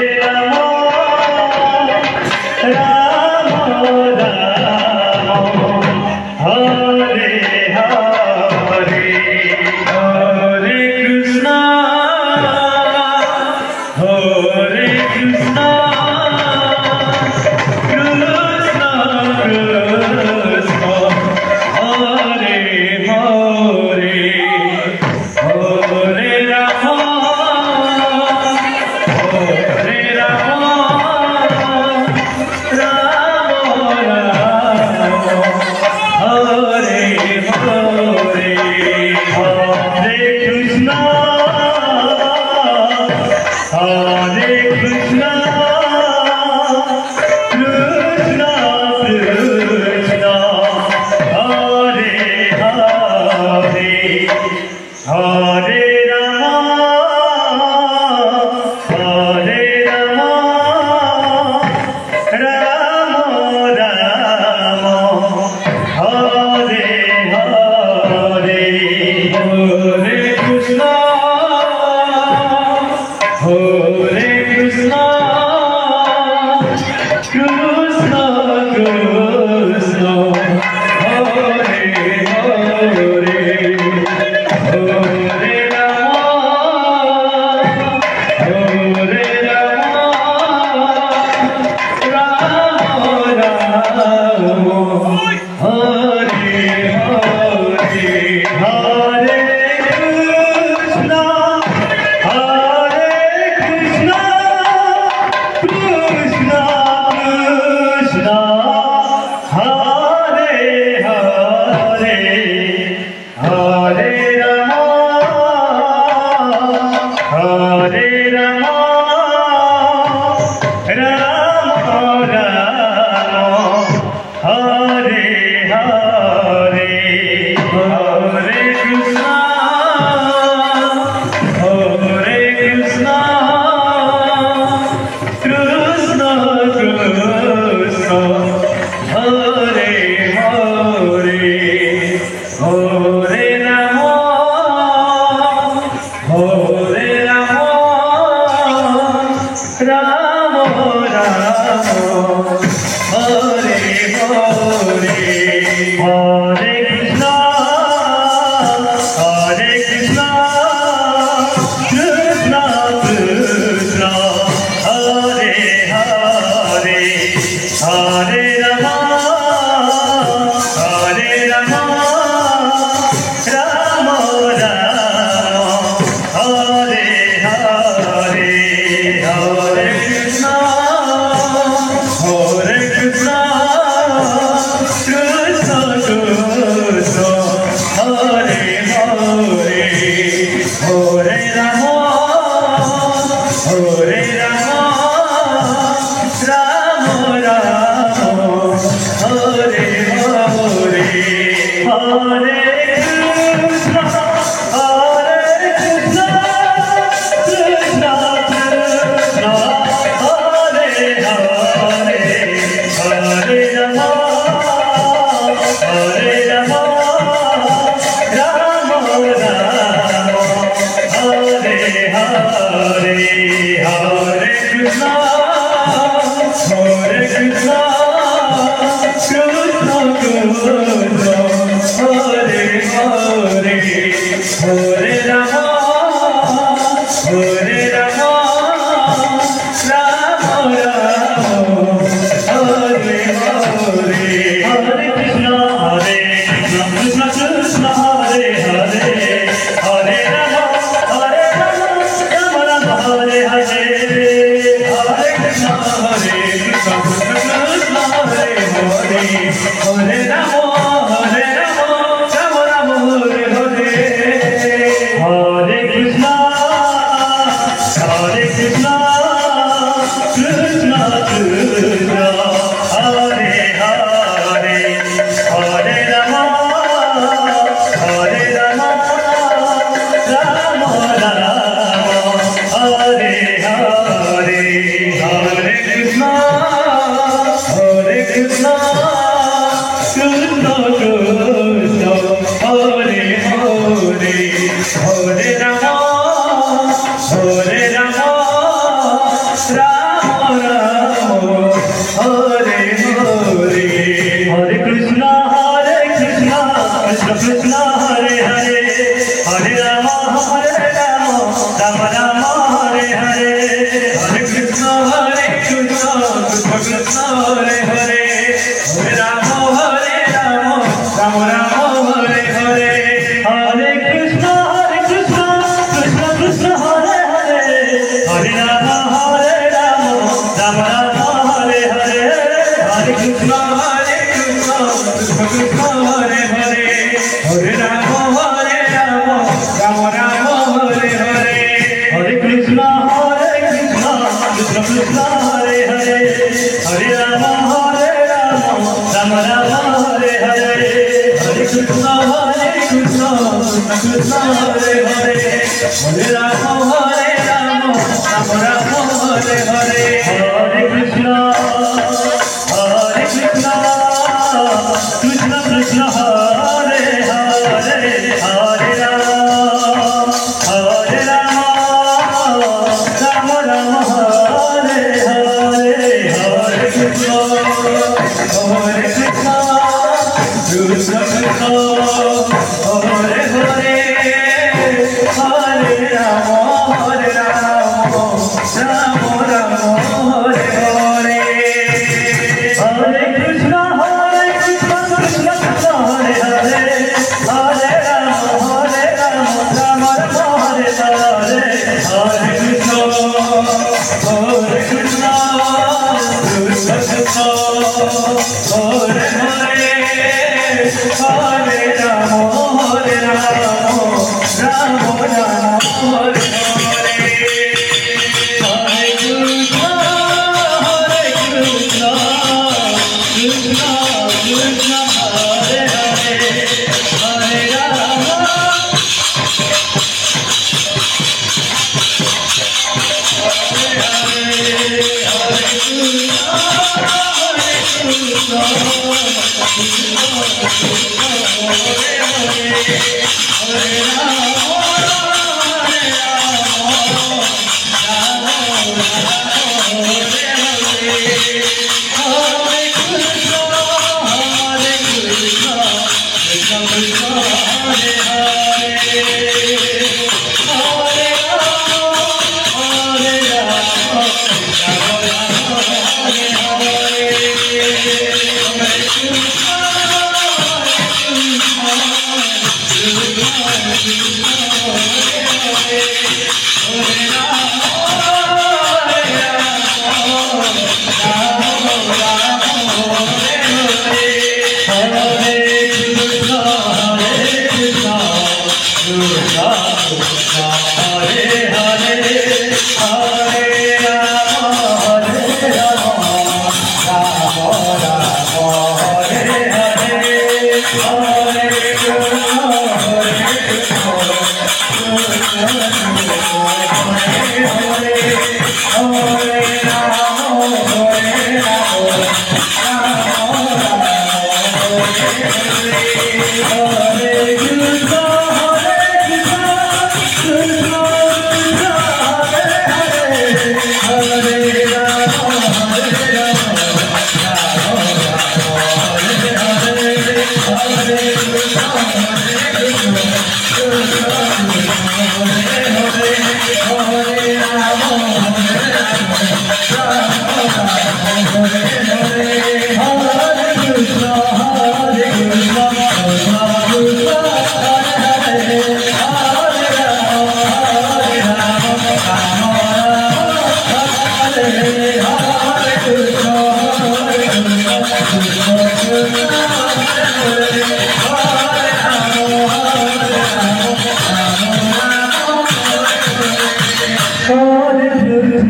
Krishna Ram Ram Hare Hare Hare Krishna Krishna Krishna Hare Hare Hare Ram Ram Ram Hare Hare Hare Krishna Krishna Krishna Hare Hare Hare Ram Ram Ram Hare Hare Hare Krishna Krishna Krishna Hare Hare Hare Ram Ram Ram Hare Hare Hare Krishna Krishna Krishna Hare Hare Hare Ram Ram Ram Hare Hare Hare Krishna Krishna Krishna Hare Hare Hare Ram Ram Ram Hare Hare Hare Krishna Krishna Krishna Hare Hare Hare Ram Ram Ram Hare Hare Hare Krishna Krishna Krishna Hare Hare Hare Ram Ram Ram Hare Hare Hare Krishna Krishna Krishna Hare Hare Hare Ram Ram Ram Hare Hare Hare Krishna Krishna Krishna Hare Hare Hare Ram Ram Hare Hare Hare Krishna Krishna Krishna Hare Hare Hare Ram Ram Ram Hare Hare Hare Krishna Krishna Krishna Hare Hare Hare Ram Hare